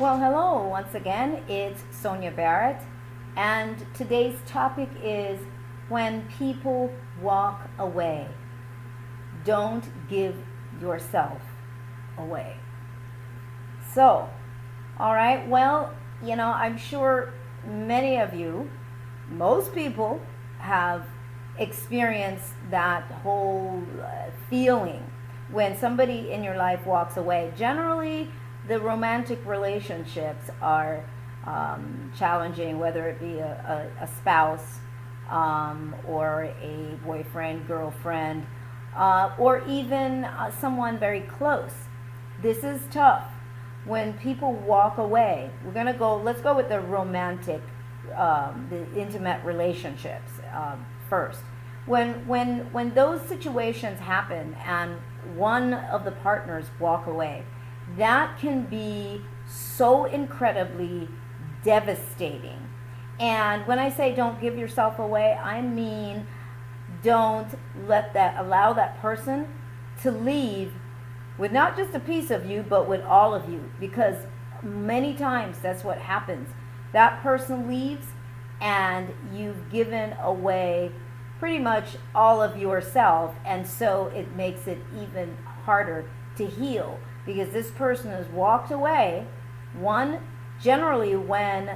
Well, hello once again. It's Sonia Barrett, and today's topic is when people walk away. Don't give yourself away. So, all right, well, I'm sure many of you, most people, have experienced that whole feeling when somebody in your life walks away. Generally, the romantic relationships are challenging, whether it be a spouse or a boyfriend, girlfriend, or even someone very close. This is tough. When people walk away, let's go with the romantic, the intimate relationships first. When those situations happen and one of the partners walk away, that can be so incredibly devastating. And when I say don't give yourself away, I mean don't allow that person to leave with not just a piece of you, but with all of you. Because many times that's what happens. That person leaves and you've given away pretty much all of yourself, and so it makes it even harder to heal. Because this person has walked away. Generally when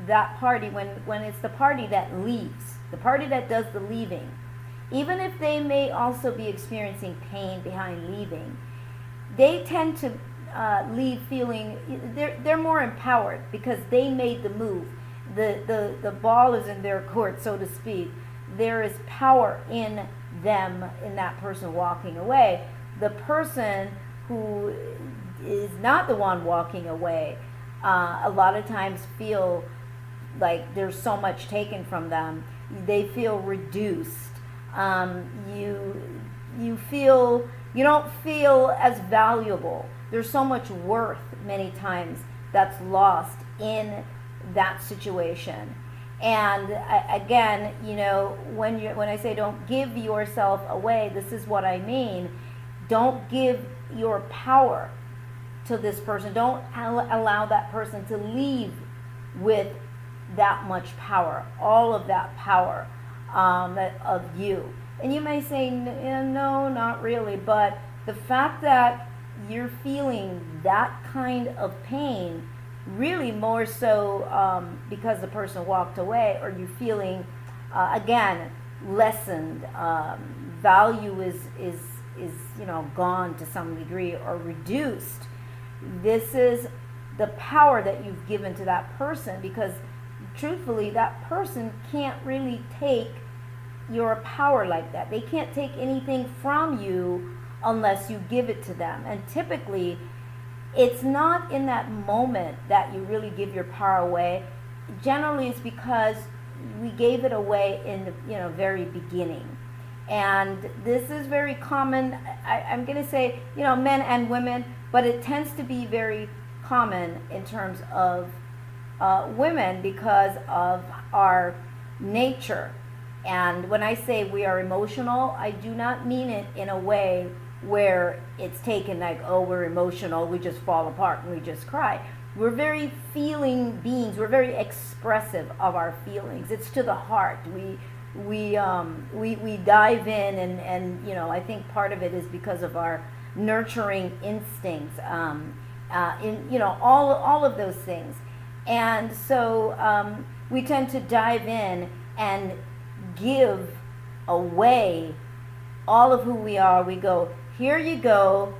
it's the party that leaves, the party that does the leaving, even if they may also be experiencing pain behind leaving, they tend to leave feeling they're more empowered because they made the move. The ball is in their court, so to speak. There is power in them, in that person walking away. The person who is not the one walking away, a lot of times feel like there's so much taken from them. They feel reduced. You don't feel as valuable. There's so much worth many times that's lost in that situation. And again, when I say don't give yourself away, this is what I mean. Don't give your power to this person. Don't allow that person to leave with that much power, all of that power of you. And you may say, no, not really. But the fact that you're feeling that kind of pain, really more so because the person walked away, or you're feeling, again, lessened, value is gone to some degree or reduced. This is the power that you've given to that person, because truthfully that person can't really take your power like that. They can't take anything from you unless you give it to them. And typically it's not in that moment that you really give your power away. Generally it's because we gave it away in the very beginning. And this is very common. I'm going to say, men and women, but it tends to be very common in terms of women because of our nature. And when I say we are emotional, I do not mean it in a way where it's taken like, oh, we're emotional, we just fall apart and we just cry. We're very feeling beings. We're very expressive of our feelings. It's to the heart. We dive in, and I think part of it is because of our nurturing instincts, all of those things. And so we tend to dive in and give away all of who we are. We go, here you go,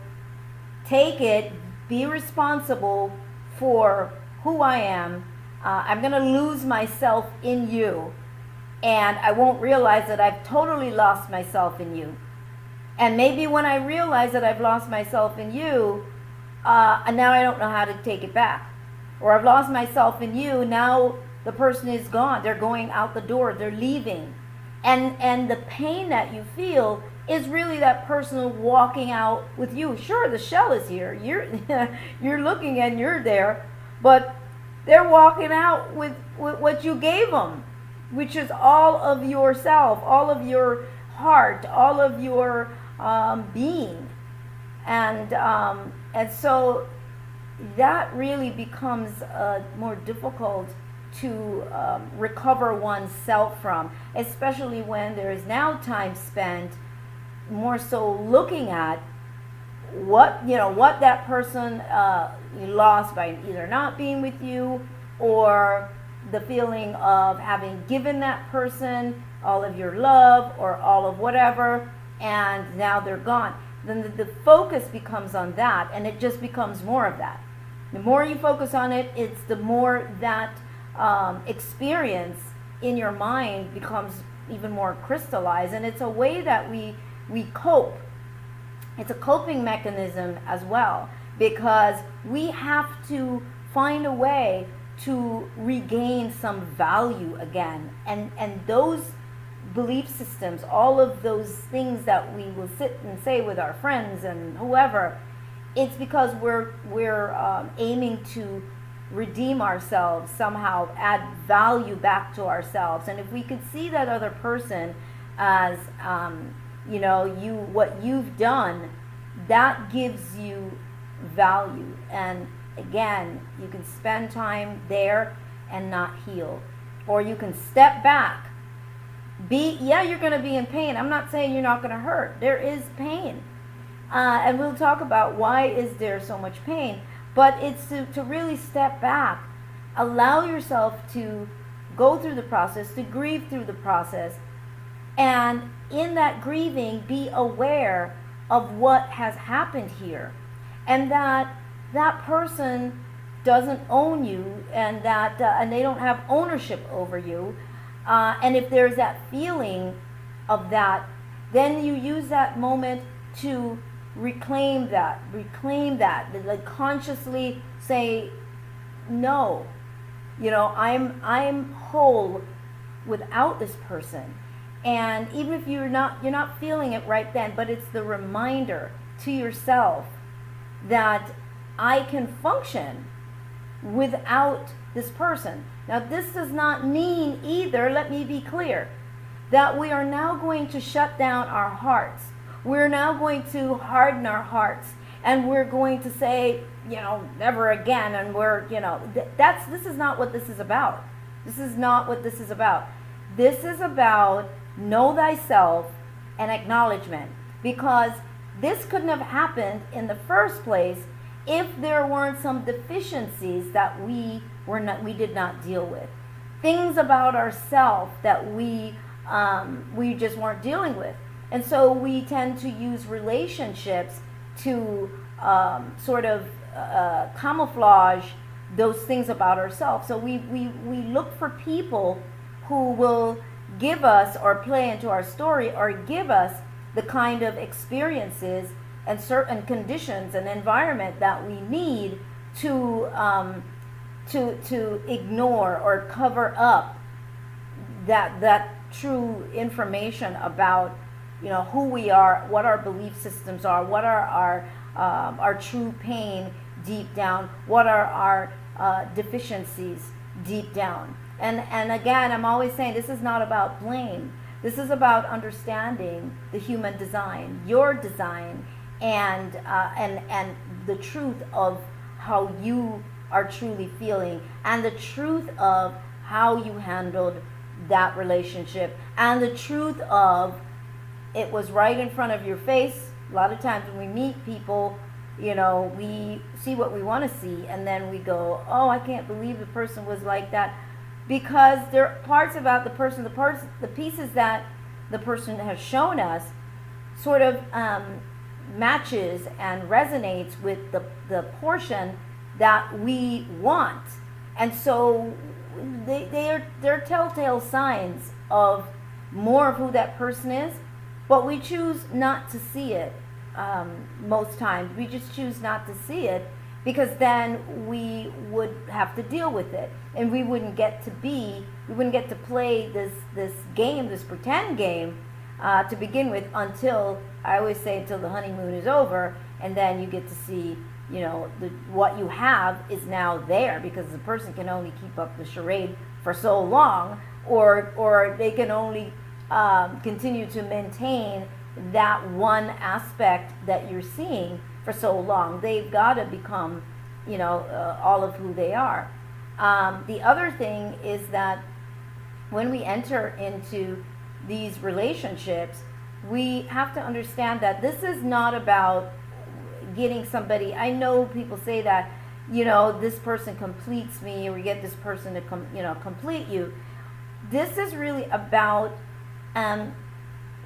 take it, be responsible for who I am. I'm going to lose myself in you, and I won't realize that I've totally lost myself in you. And maybe when I realize that I've lost myself in you, and now I don't know how to take it back. Or I've lost myself in you, now the person is gone. They're going out the door. They're leaving. And the pain that you feel is really that person walking out with you. Sure, the shell is here. You're looking and you're there. But they're walking out with what you gave them, which is all of yourself, all of your heart, all of your being. And so that really becomes more difficult to recover oneself from, especially when there is now time spent more so looking at what that person lost by either not being with you, or the feeling of having given that person all of your love or all of whatever, and now they're gone. Then the focus becomes on that, and it just becomes more of that. The more you focus on it, it's the more that experience in your mind becomes even more crystallized, and it's a way that we cope. It's a coping mechanism as well, because we have to find a way to regain some value again, and those belief systems, all of those things that we will sit and say with our friends and whoever, it's because we're aiming to redeem ourselves somehow, add value back to ourselves. And if we could see that other person as what you've done, that gives you value. And again, you can spend time there and not heal, or you can step back. You're going to be in pain. I'm not saying you're not going to hurt. There is pain, and we'll talk about why is there so much pain. But it's to really step back, allow yourself to go through the process, to grieve through the process, and in that grieving, be aware of what has happened here, and that person doesn't own you, and that and they don't have ownership over you. And if there's that feeling of that, then you use that moment to reclaim that, like consciously say, no, I'm whole without this person. And even if you're not feeling it right then, but it's the reminder to yourself that I can function without this person. Now, this does not mean either, let me be clear, that we are now going to shut down our hearts. We're now going to harden our hearts, and we're going to say, never again, and this is not what this is about. This is not what this is about. This is about know thyself and acknowledgement, because this couldn't have happened in the first place if there weren't some deficiencies that we did not deal with, things about ourselves that we just weren't dealing with. And so we tend to use relationships to sort of camouflage those things about ourselves. So we look for people who will give us or play into our story, or give us the kind of experiences and certain conditions and environment that we need to ignore or cover up that true information about who we are, what our belief systems are, what are our true pain deep down, what are our deficiencies deep down. And again, I'm always saying this is not about blame. This is about understanding the human design, your design, and the truth of how you are truly feeling, and the truth of how you handled that relationship, and the truth of it was right in front of your face. A lot of times when we meet people, we see what we want to see, and then we go, oh, I can't believe the person was like that, because there are parts about the person, the pieces that the person has shown us sort of matches and resonates with the portion that we want. And so they're telltale signs of more of who that person is, but we choose not to see it. Most times we just choose not to see it, because then we would have to deal with it, and we wouldn't get to play this game, this pretend game, to begin with, until, I always say, until the honeymoon is over, and then you get to see, what you have is now there, because the person can only keep up the charade for so long, or they can only continue to maintain that one aspect that you're seeing for so long. They've got to become all of who they are. The other thing is that when we enter into these relationships, we have to understand that this is not about getting somebody. I know people say that, this person completes me, or you get this person to complete you. This is really about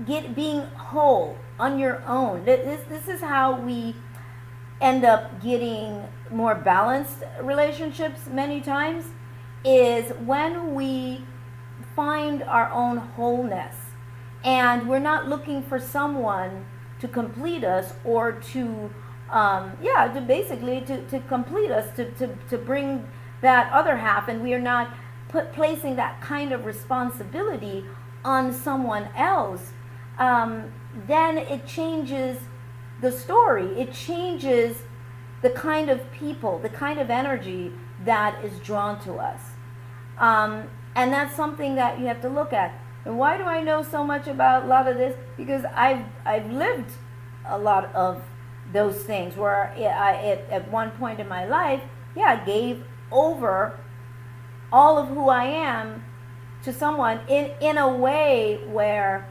being whole on your own. This is how we end up getting more balanced relationships many times, is when we find our own wholeness, and we're not looking for someone to complete us, or to basically complete us, to bring that other half, and we are not placing that kind of responsibility on someone else. Then it changes the story. It changes the kind of people, the kind of energy that is drawn to us. And that's something that you have to look at. And why do I know so much about a lot of this? Because I've lived a lot of those things where at one point in my life, I gave over all of who I am to someone in a way where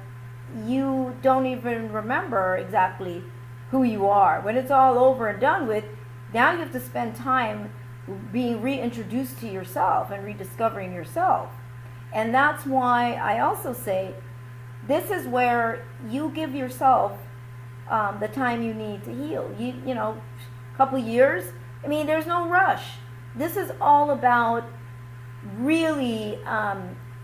you don't even remember exactly who you are. When it's all over and done with, now you have to spend time being reintroduced to yourself and rediscovering yourself. And that's why I also say this is where you give yourself the time you need to heal. A couple years, there's no rush. This is all about really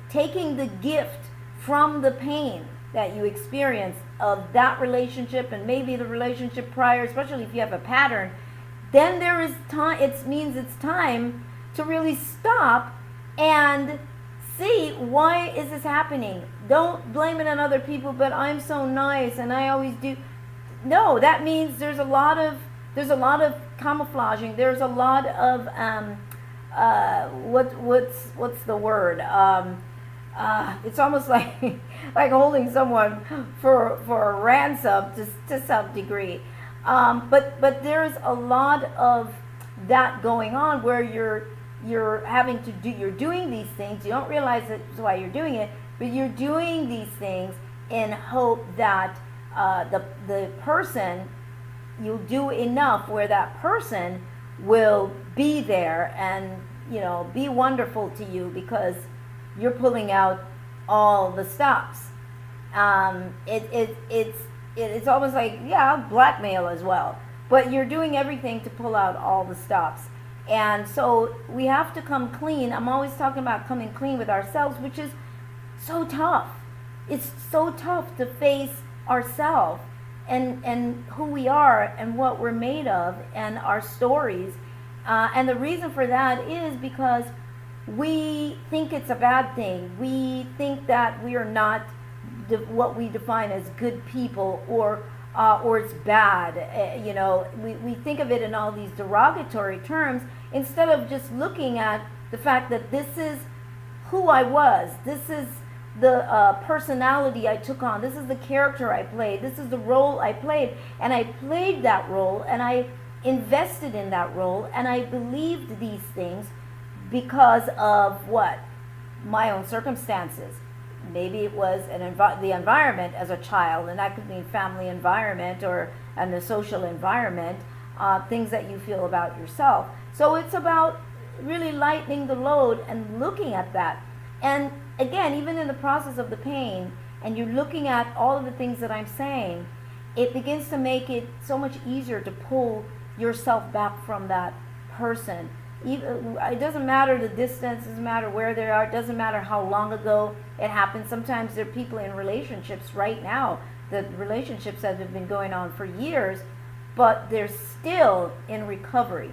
taking the gift from the pain that you experience of that relationship, and maybe the relationship prior, especially if you have a pattern. Then there is time. It means it's time to really stop and see, why is this happening? Don't blame it on other people, but I'm so nice and I always do. No, that means there's a lot of camouflaging. There's a lot of what's the word? It's almost like holding someone for a ransom to some degree. But there's a lot of that going on where you're doing these things. You don't realize that's why you're doing it, but you're doing these things in hope that the person, you'll do enough where that person will be there and be wonderful to you, because you're pulling out all the stops. It's almost like blackmail as well, but you're doing everything to pull out all the stops. And so we have to come clean. I'm always talking about coming clean with ourselves, which is so tough. It's so tough to face ourselves and who we are and what we're made of and our stories. And the reason for that is because we think it's a bad thing. We think that we are not what we define as good people, or it's bad. We think of it in all these derogatory terms, instead of just looking at the fact that this is who I was. This is the personality I took on. This is the character I played. This is the role I played. And I played that role, and I invested in that role, and I believed these things because of what? My own circumstances. Maybe it was the environment as a child, and that could mean family environment and the social environment, things that you feel about yourself. So it's about really lightening the load and looking at that. And again, even in the process of the pain, and you're looking at all of the things that I'm saying, it begins to make it so much easier to pull yourself back from that person. It doesn't matter the distance, it doesn't matter where they are, it doesn't matter how long ago it happened. Sometimes there are people in relationships right now, the relationships that have been going on for years, but they're still in recovery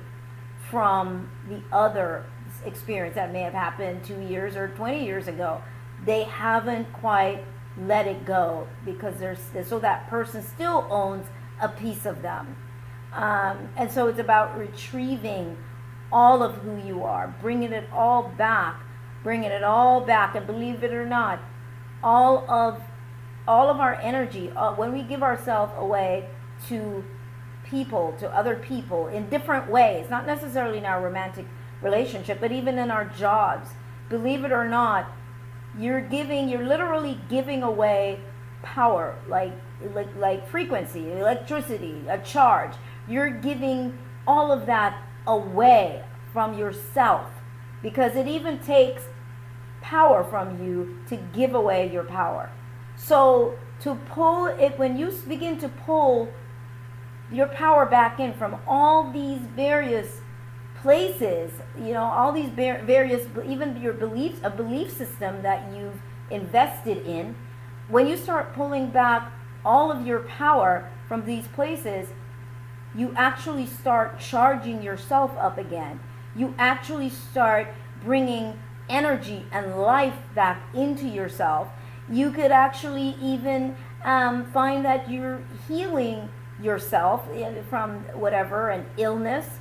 from the other experience that may have happened 2 years or 20 years ago. They haven't quite let it go, because so that person still owns a piece of them. And so it's about retrieving all of who you are, bringing it all back, and believe it or not, all of our energy, when we give ourselves away to people, to other people in different ways, not necessarily in our romantic relationship, but even in our jobs. Believe it or not, you're literally giving away power, like frequency, electricity, a charge. You're giving all of that away from yourself, because it even takes power from you to give away your power. So to pull it, when you begin to pull your power back in from all these various places, all these various, even your beliefs, a belief system that you've invested in, when you start pulling back all of your power from these places, you actually start charging yourself up again. You actually start bringing energy and life back into yourself. You could actually even find that you're healing yourself from whatever, an illness.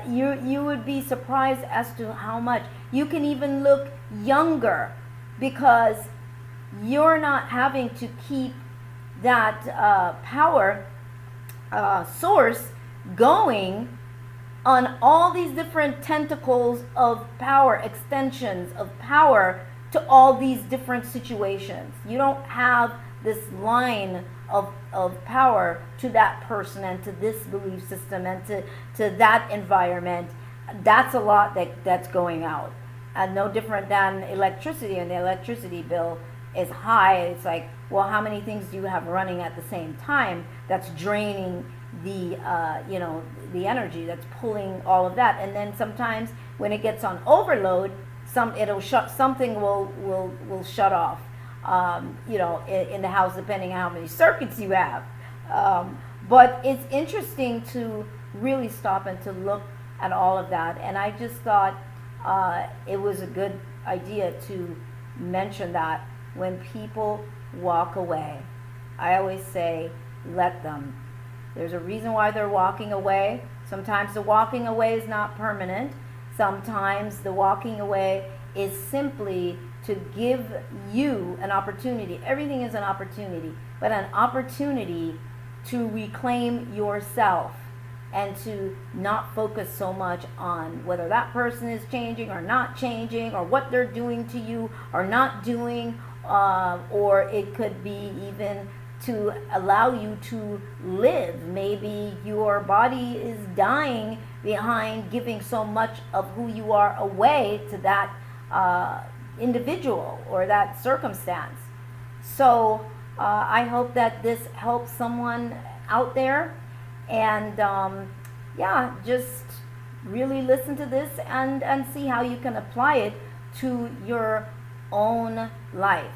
You would be surprised as to how much. You can even look younger because you're not having to keep that power source going on all these different tentacles of power, extensions of power to all these different situations. You don't have this line of power to that person and to this belief system and to that environment. That's a lot that's going out. No different than electricity, and the electricity bill is high. It's like, well, how many things do you have running at the same time that's draining the the energy, that's pulling all of that? And then sometimes when it gets on overload, something will shut off, in the house, depending on how many circuits you have. But it's interesting to really stop and to look at all of that. And I just thought it was a good idea to mention that when people walk away, I always say, let them. There's a reason why they're walking away. Sometimes the walking away is not permanent. Sometimes the walking away is simply to give you an opportunity. Everything is an opportunity, but an opportunity to reclaim yourself and to not focus so much on whether that person is changing or not changing, or what they're doing to you or not doing, or it could be even to allow you to live. Maybe your body is dying behind giving so much of who you are away to that individual or that circumstance. So I hope that this helps someone out there. And just really listen to this and see how you can apply it to your own life.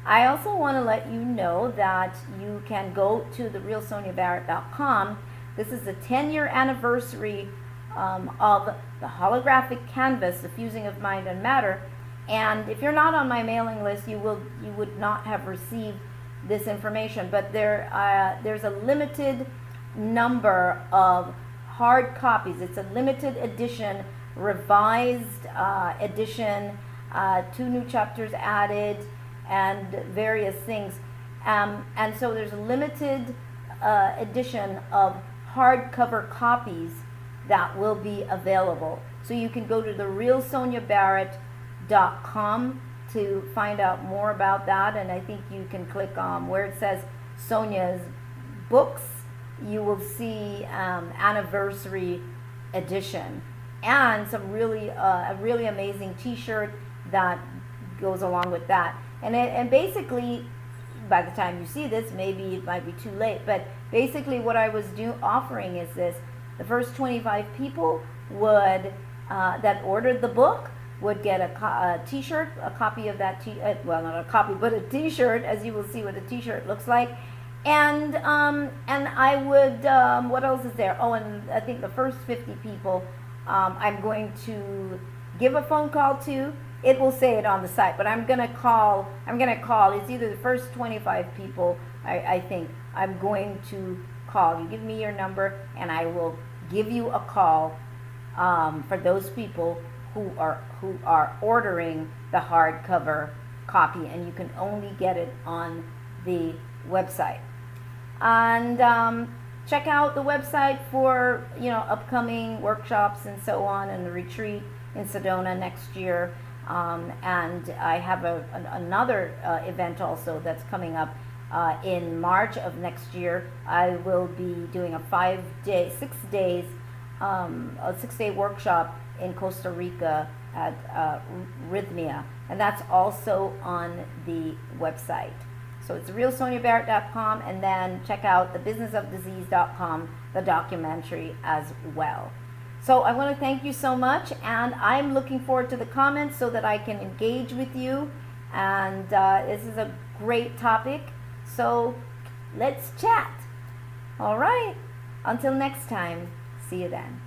I also want to let you know that you can go to therealsoniabarrett.com. This is the 10-year anniversary of the holographic canvas, The Fusing of Mind and Matter. And if you're not on my mailing list, you would not have received this information. But there's a limited number of hard copies. It's a limited edition, revised edition, 2 new chapters added, and various things. And so there's a limited edition of hardcover copies that will be available. So you can go to therealsoniabarrett.com to find out more about that. And I think you can click on where it says Sonia's books. You will see anniversary edition and some really a really amazing t-shirt that goes along with that. And basically, by the time you see this, maybe it might be too late, but basically what I was offering is this: the first 25 people would that ordered the book would get a t-shirt, a copy of that well, not a copy, but a t-shirt, as you will see what a t-shirt looks like. And I would, what else is there? Oh, and I think the first 50 people I'm going to give a phone call to. It will say it on the site, but I'm going to call, it's either the first 25 people, I think, I'm going to call. You give me your number, and I will give you a call for those people who are ordering the hardcover copy, and you can only get it on the website. And check out the website for, upcoming workshops and so on, and the retreat in Sedona next year. And I have another event also that's coming up in March of next year. I will be doing a 6-day workshop in Costa Rica at Rhythmia, and that's also on the website. So it's realsoniabarrett.com, and then check out thebusinessofdisease.com, the documentary as well. So I want to thank you so much, and I'm looking forward to the comments so that I can engage with you. And this is a great topic, so let's chat. All right, until next time, see you then.